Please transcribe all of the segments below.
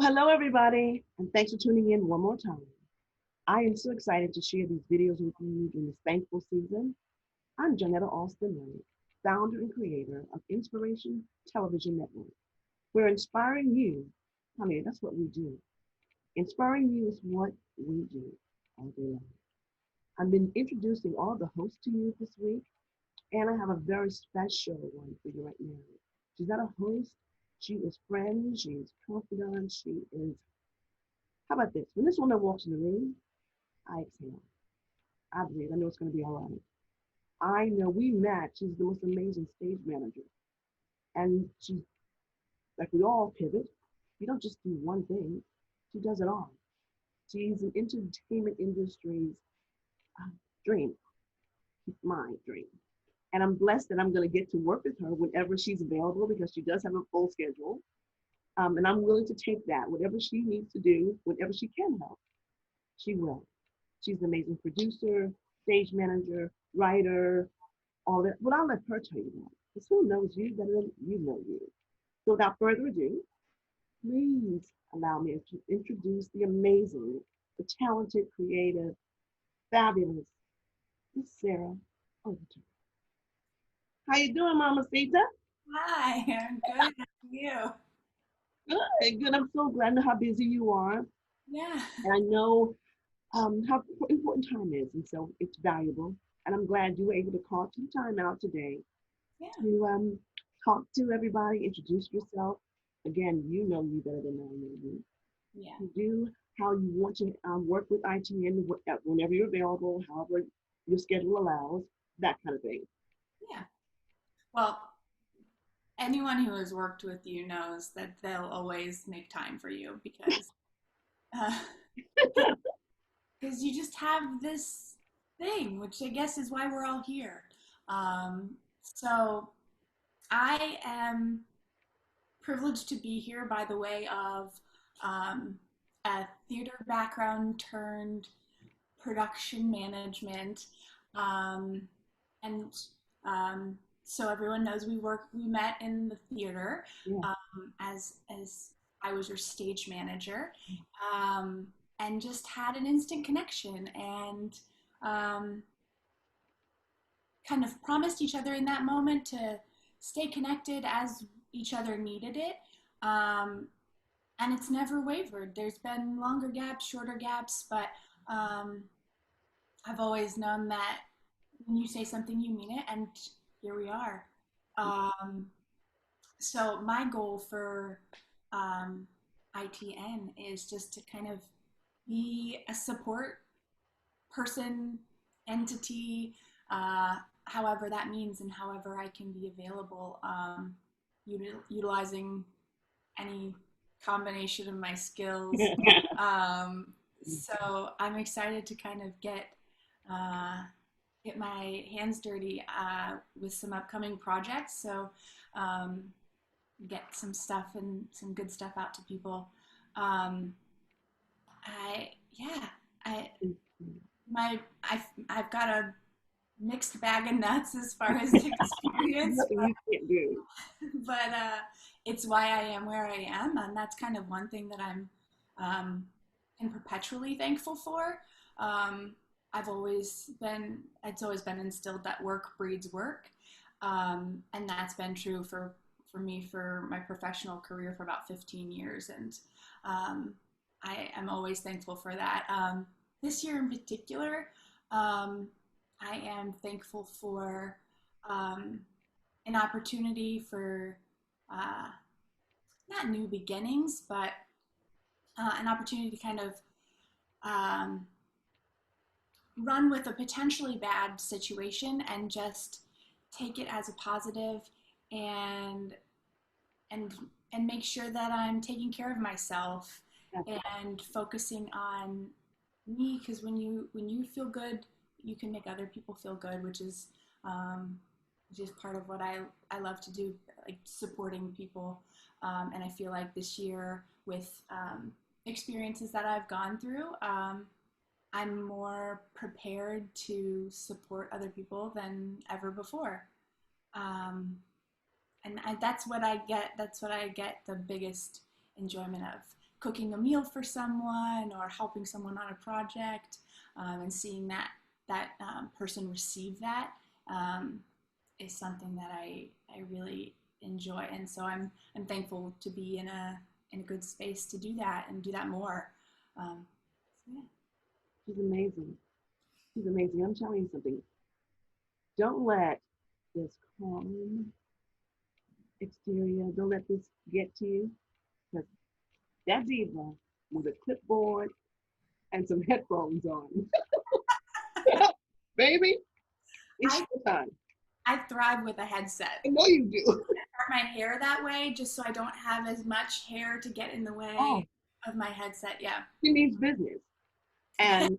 Well, hello, everybody, and thanks for tuning in one more time. I am so excited to share these videos with you in this thankful season. I'm Janetta Alston Wright, founder and creator of Inspiration Television Network. We're inspiring you. I mean, that's what we do. Inspiring you is what we do all day long. I've been introducing all the hosts to you this week, and I have a very special one for you right now. She's not a host, she is friend, she is confidant, she is how about this? When this woman walks in the room, I exhale. I breathe. I know it's going to be all right. I know we match. She's the most amazing stage manager. And she's like we all pivot. You don't just do one thing. She does it all. She's an entertainment industry's uh, dream, my dream. And I'm blessed that I'm going to get to work with her whenever she's available because she does have a full schedule. And I'm willing to take that, whatever she needs to do, whenever she can help, she will. She's an amazing producer, stage manager, writer, all that. But I'll let her tell you that. Because who knows you better than you know you? So without further ado, please allow me to introduce the amazing, the talented, creative, fabulous Miss Sarah Overturf. How you doing, Mama Sita? Hi, I'm good. How are you? Good, good. I'm so glad. I know how busy you are. Yeah. And I know how important time is. And so it's valuable. And I'm glad you were able to carve some time out today Yeah. to talk to everybody, introduce yourself. Again, you know you better than I know you. Yeah. To do how you want to work with ITN whenever you're available, however your schedule allows, that kind of thing. Yeah. Well, anyone who has worked with you knows that they'll always make time for you uh, because you just have this thing, which I guess is why we're all here. So I am privileged to be here by the way of um, a theater background turned production management. Um, and so everyone knows we met in the theater Yeah. as I was your stage manager, um, and just had an instant connection and um, kind of promised each other in that moment to stay connected as each other needed it. Um, and it's never wavered. There's been longer gaps, shorter gaps, but um, I've always known that when you say something, you mean it, and here we are. Um, so my goal for um, ITN is just to kind of be a support person, entity, however that means, and however I can be available, utilizing any combination of my skills. Um, so I'm excited to kind of uh, get my hands dirty with some upcoming projects. So um, get some stuff and some good stuff out to people. Um, I yeah I my I've got a mixed bag of nuts as far as experience, Nothing you can't do. but it's why I am where I am, and that's kind of one thing that I'm um, and perpetually thankful for. Um, it's always been instilled that work breeds work, and that's been true for me for my professional career for about 15 years, and um, I am always thankful for that. This year in particular, um, I am thankful for um, an opportunity for uh, not new beginnings, but an opportunity to kind of um, run with a potentially bad situation and just take it as a positive and and and make sure that I'm taking care of myself and focusing on me, because when you feel good, you can make other people feel good, um, which is part of what I love to do, like supporting people. And I feel like this year with experiences that I've gone through, I'm more prepared to support other people than ever before. That's what I get. That's what I get the biggest enjoyment of. cooking a meal for someone or helping someone on a project, and seeing that person receive that is something that I really enjoy, and so I'm thankful to be in a good space to do that and do that more. So yeah. She's amazing. She's amazing. I'm telling you something. Don't let this calm exterior, don't let this get to you. Because that diva with a clipboard and some headphones on. Baby, it's I showtime. I thrive with a headset. I know you do. Part my hair that way just so I don't have as much hair to get in the way Oh, of my headset. Yeah. she means business. And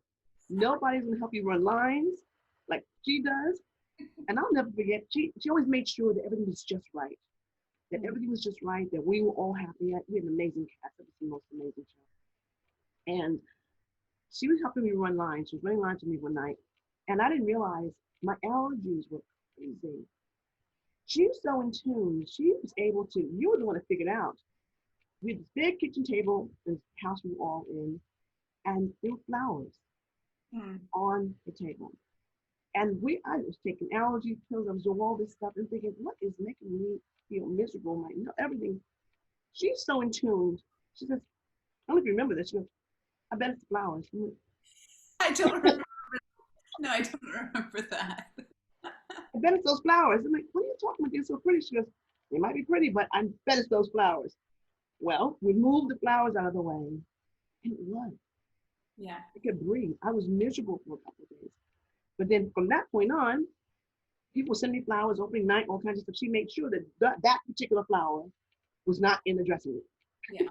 nobody's gonna help you run lines like she does. And I'll never forget, she always made sure that everything was just right. That everything was just right, that we were all happy. We had an amazing cast. It was the most amazing show. And she was helping me run lines. She was running lines with me one night. And I didn't realize my allergies were crazy. She was so in tune. She was able to, you were the one to figure it out. We had this big kitchen table, this house we were all in, and there were flowers Mm. on the table. And I was taking allergy pills. I was doing all this stuff and thinking, what is making me feel miserable? Like, you know, everything. She's so in tune. She says, I don't know if you remember this. She goes, I bet it's the flowers. I'm like, I don't remember. No, I don't remember that. I bet it's those flowers. I'm like, what are you talking about? They're so pretty. She goes, they might be pretty, but I bet it's those flowers. Well, we moved the flowers out of the way, and it was. Yeah. I could breathe. I was miserable for a couple of days. But then from that point on, people send me flowers, opening night, all kinds of stuff. She made sure that that particular flower was not in the dressing room. Yeah.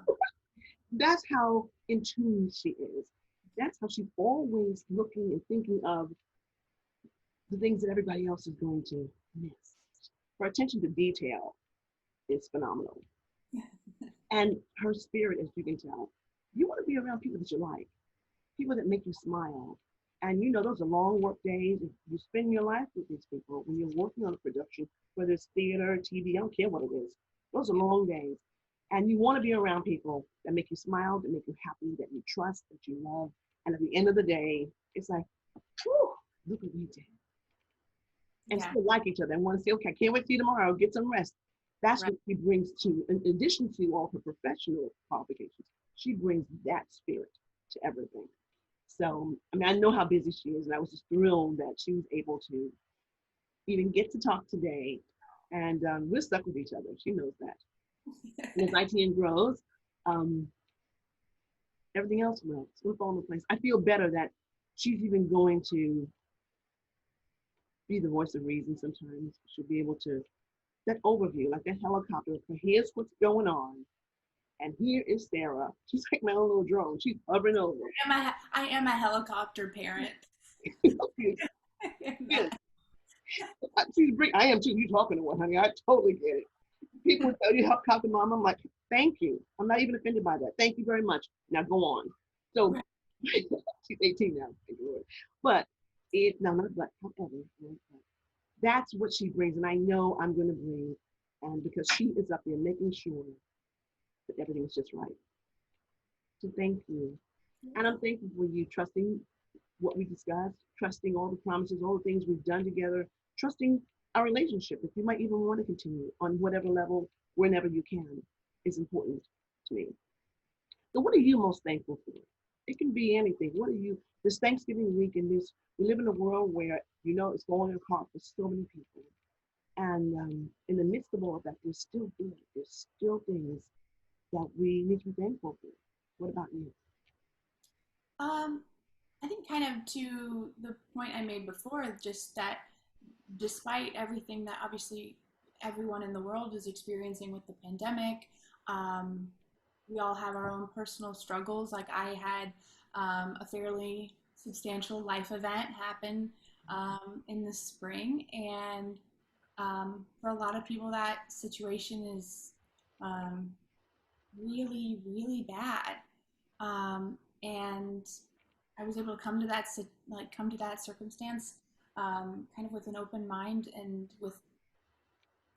That's how in tune she is. That's how she's always looking and thinking of the things that everybody else is going to miss. Her attention to detail is phenomenal. And her spirit, as you can tell, you want to be around people that you like, people that make you smile. And you know, those are long work days. You spend your life with these people when you're working on a production, whether it's theater, TV, I don't care what it is. Those are long days. And you want to be around people that make you smile, that make you happy, that you trust, that you love. And at the end of the day, it's like, whew, look what we did. And Yeah. still like each other and want to say, okay, I can't wait to see you tomorrow, get some rest. That's Right. what she brings to, in addition to all her professional qualifications, she brings that spirit to everything. So, I mean, I know how busy she is, and I was just thrilled that she was able to even get to talk today. And we're stuck with each other. She knows that. And as ITN grows, um, everything else will. It's going to fall into place. I feel better that she's even going to be the voice of reason sometimes. She'll be able to, that overview, like that helicopter, here's what's going on. And here is Sarah. She's like my own little drone. She's hovering over. I am a helicopter parent. Yes. I am too. You talking to one, honey. I totally get it. People would tell you helicopter mom. I'm like, thank you. I'm not even offended by that. Thank you very much. Now go on. So she's 18 now. Thank you, Lord. But it, no, not but, however, that's what she brings. And I know I'm going to bring, and because she is up there making sure that everything is just right. So thank you. And I'm thankful for you trusting what we discussed, trusting all the promises, all the things we've done together, trusting our relationship. If you might even want to continue on whatever level, whenever you can, is important to me. So, what are you most thankful for? It can be anything. What are you, this Thanksgiving week and this, we live in a world where, you know, it's falling apart for so many people. And in the midst of all of that, there's still good. There's still things that we need to be thankful for. What about you? Um, I think kind of to the point I made before, just that despite everything that obviously everyone in the world is experiencing with the pandemic, um, we all have our own personal struggles. Like I had a fairly substantial life event happen in the spring, and for a lot of people, that situation is um, really, really bad. And I was able to come to that circumstance kind of with an open mind and with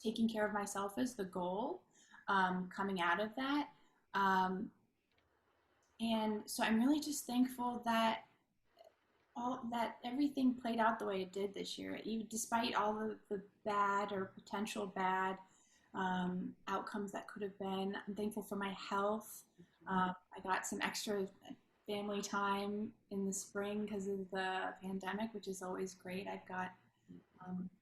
taking care of myself as the goal coming out of that. Um, And so I'm really just thankful that everything played out the way it did this year, even despite all the bad or potential bad outcomes that could have been. I'm thankful for my health. I got some extra family time in the spring because of the pandemic, which is always great. I've got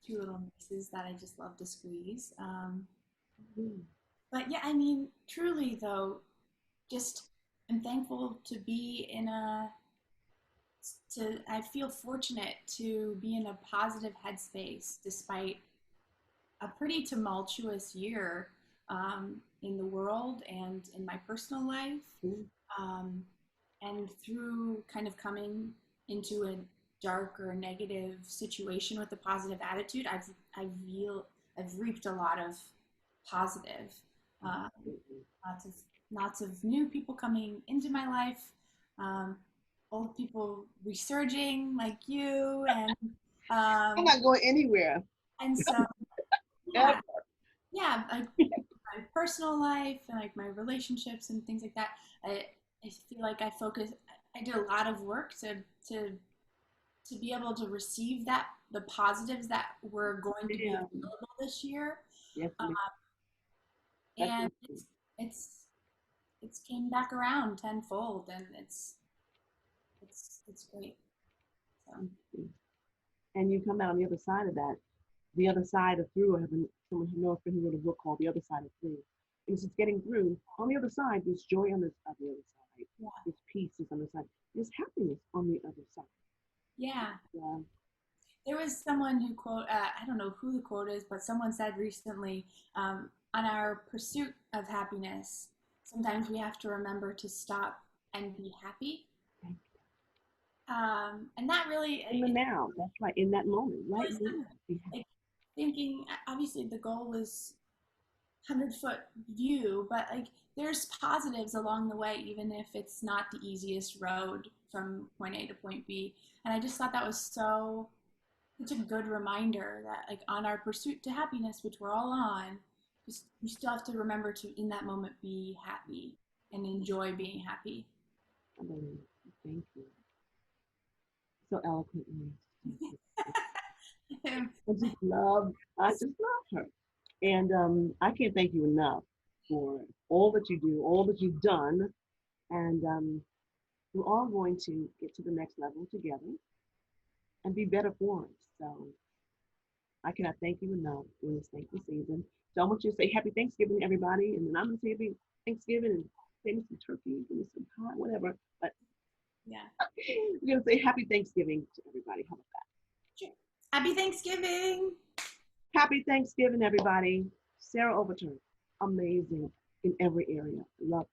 two little nieces that I just love to squeeze. Mm. But yeah, I mean, truly though, just I'm thankful to be in a I feel fortunate to be in a positive headspace despite a pretty tumultuous year in the world and in my personal life. Mm. Um, and through kind of coming into a dark or negative situation with a positive attitude, I've reaped a lot of positive. Um, lots of lots of new people coming into my life, um, old people resurging like you, I'm um, not going anywhere and so yeah, ever. yeah, like my personal life and like my relationships and things like that. I feel like I did a lot of work to be able to receive the positives that were going to be Yeah. available this year, Yes, uh, that's and it. it's it's came back around tenfold, and it's great. So And you come out on the other side of that, the other side of through. I have someone who knows who wrote a book called The Other Side of Through. And it's just getting through. On the other side, there's joy on the other side. yeah, There's peace is on the side. There's happiness on the other side. yeah. Yeah. There was someone who I don't know who the quote is, but someone said recently, on our pursuit of happiness, sometimes we have to remember to stop and be happy. And that really, In the it now. That's right. In that moment. Right really now. stuck. Like thinking, obviously the goal is 100-foot view, but like there's positives along the way, even if it's not the easiest road from point A to point B. And I just thought that was such a good reminder that like on our pursuit to happiness, which we're all on, just you still have to remember to in that moment be happy and enjoy being happy. I believe. Thank you. So eloquently. I just love her. And I can't thank you enough for all that you do, all that you've done. And we're all going to get to the next level together and be better for it. So I cannot thank you enough in this thankful season. So I want you to say happy Thanksgiving, everybody. And then I'm going to say happy Thanksgiving and say me some turkey, give me some pie, whatever. But Yeah. we're going to say happy Thanksgiving to everybody. How about that? Sure. Happy Thanksgiving. Happy Thanksgiving, everybody. Sarah Overturf, amazing in every area. Love